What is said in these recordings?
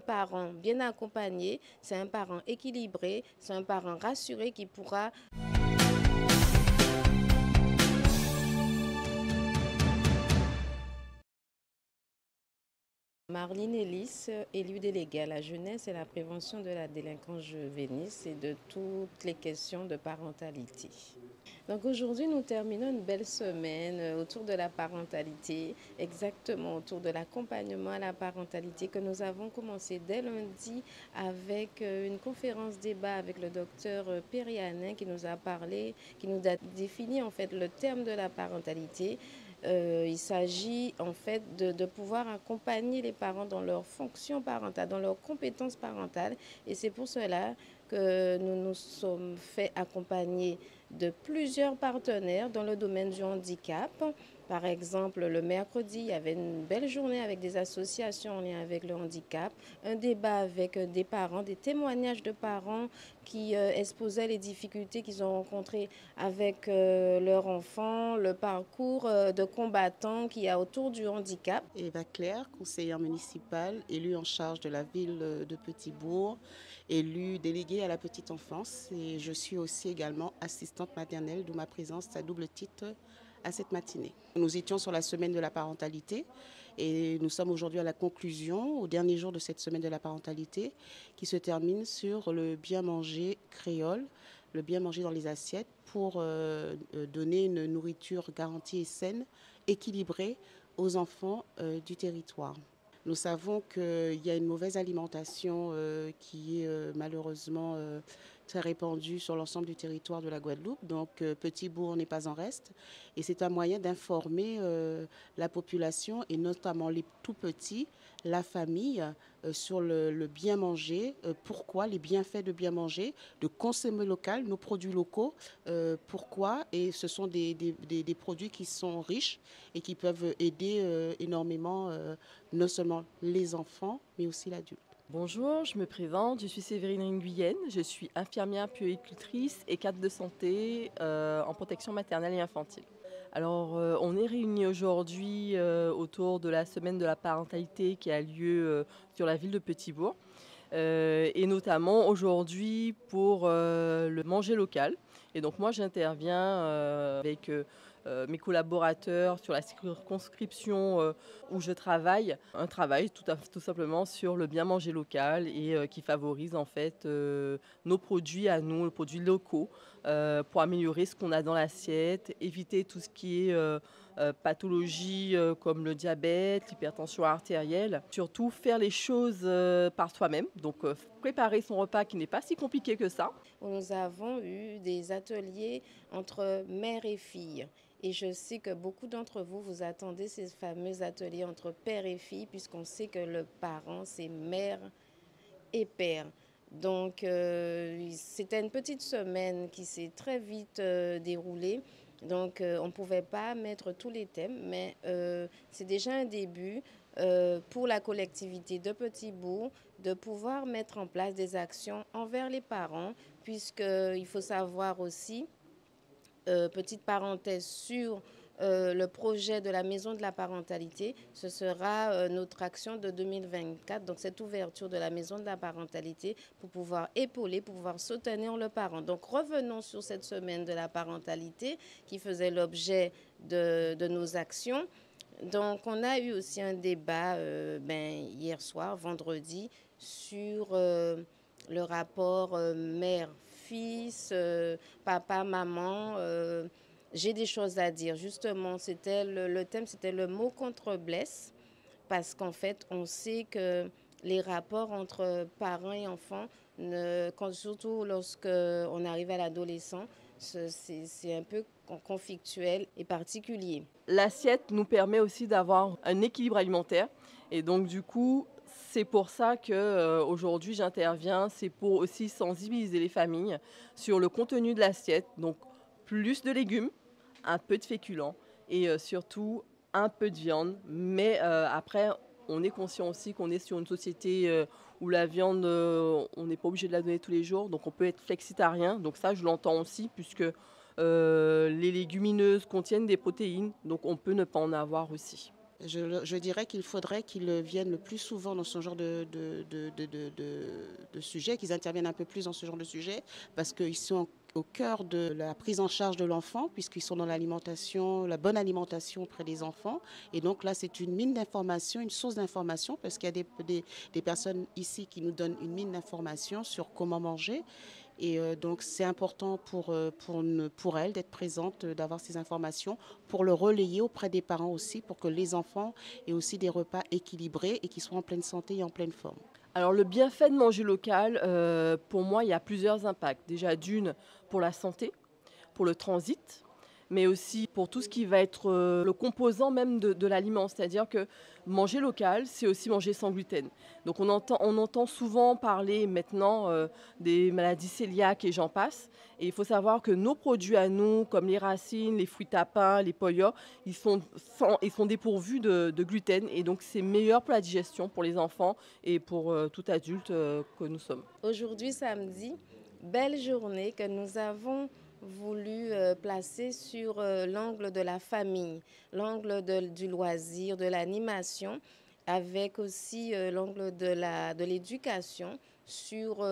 parent bien accompagné, c'est un parent équilibré, c'est un parent rassuré qui pourra... Marline Ellis, élue déléguée à la jeunesse et la prévention de la délinquance juvénile et de toutes les questions de parentalité. Donc aujourd'hui, nous terminons une belle semaine autour de la parentalité, exactement autour de l'accompagnement à la parentalité que nous avons commencé dès lundi avec une conférence débat avec le docteur Périanin qui nous a parlé, qui nous a défini en fait le terme de la parentalité. Il s'agit en fait de pouvoir accompagner les parents dans leur fonction parentale, dans leurs compétences parentales. Et c'est pour cela que nous nous sommes fait accompagner de plusieurs partenaires dans le domaine du handicap. Par exemple, le mercredi, il y avait une belle journée avec des associations en lien avec le handicap, un débat avec des parents, des témoignages de parents qui exposaient les difficultés qu'ils ont rencontrées avec leur enfant, le parcours de combattants qu'il y a autour du handicap. Eva Claire, conseillère municipale, élue en charge de la ville de Petit-Bourg, élue déléguée à la petite enfance et je suis aussi également assistante maternelle, d'où ma présence à double titre à cette matinée. Nous étions sur la semaine de la parentalité et nous sommes aujourd'hui à la conclusion, au dernier jour de cette semaine de la parentalité, qui se termine sur le bien manger créole, le bien manger dans les assiettes pour donner une nourriture garantie et saine, équilibrée aux enfants du territoire. Nous savons qu'il y a une mauvaise alimentation qui est malheureusement très répandue sur l'ensemble du territoire de la Guadeloupe. Donc Petit-Bourg n'est pas en reste. Et c'est un moyen d'informer la population et notamment les tout petits, la famille, sur le bien manger, pourquoi les bienfaits de bien manger, de consommer local, nos produits locaux, pourquoi. Et ce sont des produits qui sont riches et qui peuvent aider énormément non seulement les enfants, mais aussi l'adulte. Bonjour, je me présente, je suis Séverine Nguyen, je suis infirmière puéricultrice et cadre de santé en protection maternelle et infantile. Alors, on est réunis aujourd'hui autour de la semaine de la parentalité qui a lieu sur la ville de Petit-Bourg. Et notamment aujourd'hui pour le manger local. Et donc moi j'interviens avec mes collaborateurs sur la circonscription où je travaille, un travail tout simplement sur le bien manger local et qui favorise en fait nos produits à nous, nos produits locaux, pour améliorer ce qu'on a dans l'assiette, éviter tout ce qui est pathologies comme le diabète, l'hypertension artérielle. Surtout faire les choses par soi-même, donc préparer son repas qui n'est pas si compliqué que ça. Nous avons eu des ateliers entre mère et fille. Et je sais que beaucoup d'entre vous, vous attendez ces fameux ateliers entre père et fille, puisqu'on sait que le parent, c'est mère et père. Donc, c'était une petite semaine qui s'est très vite déroulée. Donc, on ne pouvait pas mettre tous les thèmes, mais c'est déjà un début pour la collectivité de Petit-Bourg de pouvoir mettre en place des actions envers les parents, puisqu'il faut savoir aussi, petite parenthèse sur le projet de la maison de la parentalité, ce sera notre action de 2024, donc cette ouverture de la maison de la parentalité pour pouvoir épauler, pour pouvoir soutenir le parent. Donc revenons sur cette semaine de la parentalité qui faisait l'objet de nos actions. Donc on a eu aussi un débat hier soir, vendredi, sur le rapport mère-fils, papa-maman. J'ai des choses à dire. Justement, c'était le thème, c'était le mot contre blesse, parce qu'en fait, on sait que les rapports entre parents et enfants, surtout lorsque on arrive à l'adolescent, c'est un peu conflictuel et particulier. L'assiette nous permet aussi d'avoir un équilibre alimentaire et donc du coup, c'est pour ça que aujourd'hui j'interviens, c'est pour aussi sensibiliser les familles sur le contenu de l'assiette, donc plus de légumes, un peu de féculents et surtout un peu de viande. Mais après, on est conscient aussi qu'on est sur une société où la viande, on n'est pas obligé de la donner tous les jours, donc on peut être flexitarien. Donc ça, je l'entends aussi, puisque les légumineuses contiennent des protéines, donc on peut ne pas en avoir aussi. Je dirais qu'il faudrait qu'ils viennent le plus souvent dans ce genre de sujet, qu'ils interviennent un peu plus dans ce genre de sujet, parce qu'ils sont au cœur de la prise en charge de l'enfant, puisqu'ils sont dans l'alimentation, la bonne alimentation auprès des enfants. Et donc là, c'est une mine d'informations, une source d'informations, parce qu'il y a des personnes ici qui nous donnent une mine d'informations sur comment manger. Et donc c'est important pour elle d'être présente, d'avoir ces informations, pour le relayer auprès des parents aussi, pour que les enfants aient aussi des repas équilibrés et qu'ils soient en pleine santé et en pleine forme. Alors le bienfait de manger local, pour moi, il y a plusieurs impacts. Déjà d'une, pour la santé, pour le transit, mais aussi pour tout ce qui va être le composant même de l'aliment. C'est-à-dire que manger local, c'est aussi manger sans gluten. Donc on entend souvent parler maintenant des maladies cœliaques et j'en passe. Et il faut savoir que nos produits à nous, comme les racines, les fruits tapins, les poyos, ils sont dépourvus de gluten. Et donc c'est meilleur pour la digestion pour les enfants et pour tout adulte que nous sommes. Aujourd'hui, samedi, belle journée que nous avons voulu placer sur l'angle de la famille, l'angle du loisir, de l'animation, avec aussi l'angle de l'éducation sur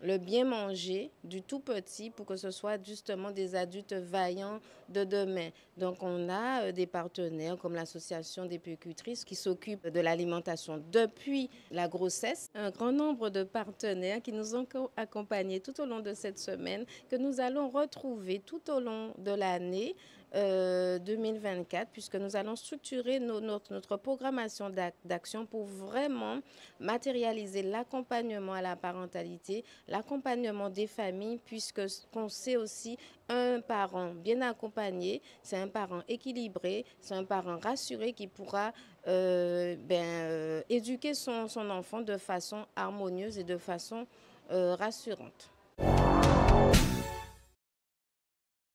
le bien manger du tout petit pour que ce soit justement des adultes vaillants de demain. Donc on a des partenaires comme l'association des puéricultrices qui s'occupent de l'alimentation depuis la grossesse. Un grand nombre de partenaires qui nous ont accompagnés tout au long de cette semaine, que nous allons retrouver tout au long de l'année 2024, puisque nous allons structurer notre programmation d'action pour vraiment matérialiser l'accompagnement à la parentalité, l'accompagnement des familles, puisque qu'on sait aussi un parent bien accompagné, c'est un parent équilibré, c'est un parent rassuré qui pourra éduquer son enfant de façon harmonieuse et de façon rassurante.